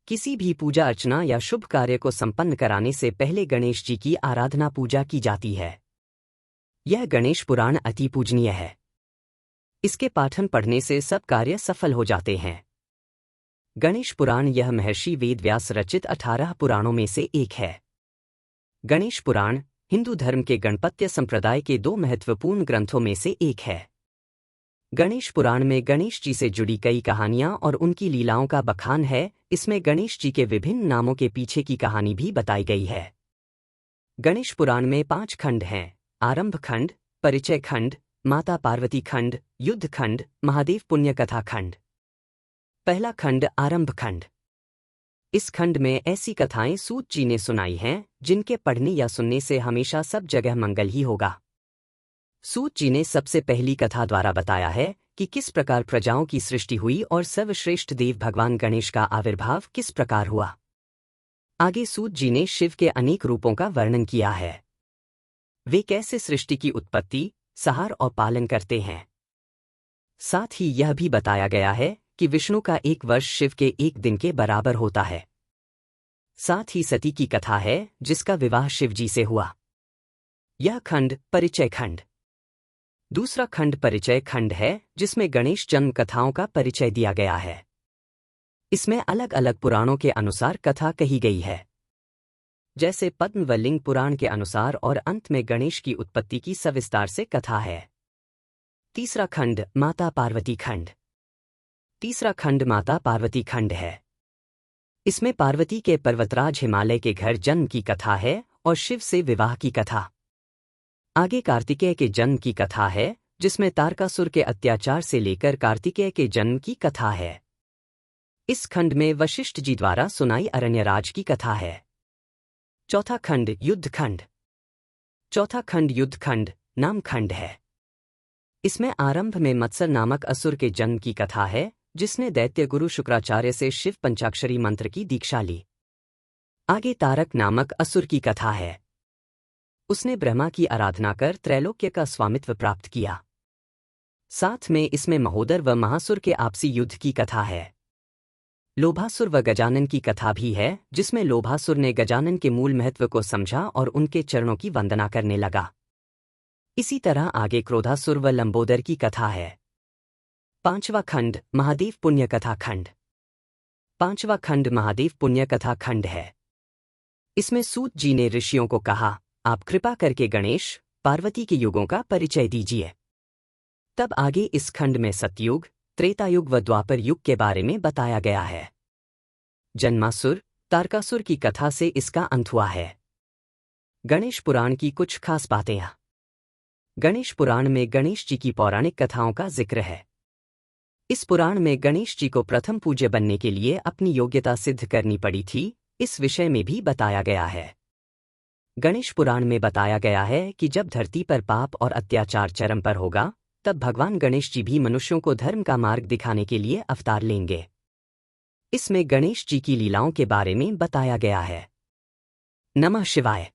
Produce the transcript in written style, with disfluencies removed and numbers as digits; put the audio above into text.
किसी भी पूजा अर्चना या शुभ कार्य को संपन्न कराने से पहले गणेश जी की आराधना पूजा की जाती है। यह गणेश पुराण अति पूजनीय है। इसके पाठन पढ़ने से सब कार्य सफल हो जाते हैं। गणेश पुराण यह महर्षि वेदव्यास रचित 18 पुराणों में से एक है। गणेश पुराण हिंदू धर्म के गणपत्य संप्रदाय के 2 महत्वपूर्ण ग्रंथों में से एक है। गणेश पुराण में गणेश जी से जुड़ी कई कहानियां और उनकी लीलाओं का बखान है। इसमें गणेश जी के विभिन्न नामों के पीछे की कहानी भी बताई गई है। गणेश पुराण में 5 खंड हैं: आरंभ खंड, परिचय खंड, माता पार्वती खंड, युद्ध खंड, महादेव पुण्य कथा खंड। पहला खंड आरंभ खंड। इस खंड में ऐसी कथाएं सूत जी ने सुनाई हैं जिनके पढ़ने या सुनने से हमेशा सब जगह मंगल ही होगा। सूत जी ने सबसे पहली कथा द्वारा बताया है कि किस प्रकार प्रजाओं की सृष्टि हुई और सर्वश्रेष्ठ देव भगवान गणेश का आविर्भाव किस प्रकार हुआ। आगे सूत जी ने शिव के अनेक रूपों का वर्णन किया है। वे कैसे सृष्टि की उत्पत्ति, संहार और पालन करते हैं। साथ ही यह भी बताया गया है कि विष्णु का 1 वर्ष शिव के 1 दिन के बराबर होता है। साथ ही सती की कथा है जिसका विवाह शिव जी से हुआ। यह खंड परिचय खंड। दूसरा खंड परिचय खंड है जिसमें गणेश जन्म कथाओं का परिचय दिया गया है। इसमें अलग अलग पुराणों के अनुसार कथा कही गई है, जैसे पद्म व लिंग पुराण के अनुसार, और अंत में गणेश की उत्पत्ति की सविस्तार से कथा है। तीसरा खंड माता पार्वती खंड। तीसरा खंड माता पार्वती खंड है। इसमें पार्वती के पर्वतराज हिमालय के घर जन्म की कथा है और शिव से विवाह की कथा। आगे कार्तिकेय के जन्म की कथा है जिसमें तारकासुर के अत्याचार से लेकर कार्तिकेय के जन्म की कथा है। इस खंड में वशिष्ठ जी द्वारा सुनाई अरण्यराज की कथा है। चौथा खंड युद्ध खंड। चौथा खंड युद्ध खंड नाम खंड है। इसमें आरंभ में मत्सर नामक असुर के जन्म की कथा है जिसने दैत्य गुरु शुक्राचार्य से शिव पंचाक्षरी मंत्र की दीक्षा ली। आगे तारक नामक असुर की कथा है। उसने ब्रह्मा की आराधना कर त्रैलोक्य का स्वामित्व प्राप्त किया। साथ में इसमें महोदर व महासुर के आपसी युद्ध की कथा है। लोभासुर व गजानन की कथा भी है जिसमें लोभासुर ने गजानन के मूल महत्व को समझा और उनके चरणों की वंदना करने लगा। इसी तरह आगे क्रोधासुर व लंबोदर की कथा है। पांचवा खंड महादेव पुण्य कथा खंड। पांचवा खंड महादेव पुण्य कथा खंड है। इसमें सूत जी ने ऋषियों को कहा, आप कृपा करके गणेश पार्वती के युगों का परिचय दीजिए। तब आगे इस खंड में सतयुग, त्रेतायुग व द्वापर युग के बारे में बताया गया है। जन्मासुर, तारकासुर की कथा से इसका अंत हुआ है। गणेश पुराण की कुछ खास बातें। गणेश पुराण में गणेश जी की पौराणिक कथाओं का जिक्र है। इस पुराण में गणेश जी को प्रथम पूज्य बनने के लिए अपनी योग्यता सिद्ध करनी पड़ी थी, इस विषय में भी बताया गया है। गणेश पुराण में बताया गया है कि जब धरती पर पाप और अत्याचार चरम पर होगा, तब भगवान गणेश जी भी मनुष्यों को धर्म का मार्ग दिखाने के लिए अवतार लेंगे। इसमें गणेश जी की लीलाओं के बारे में बताया गया है। नमः शिवाय।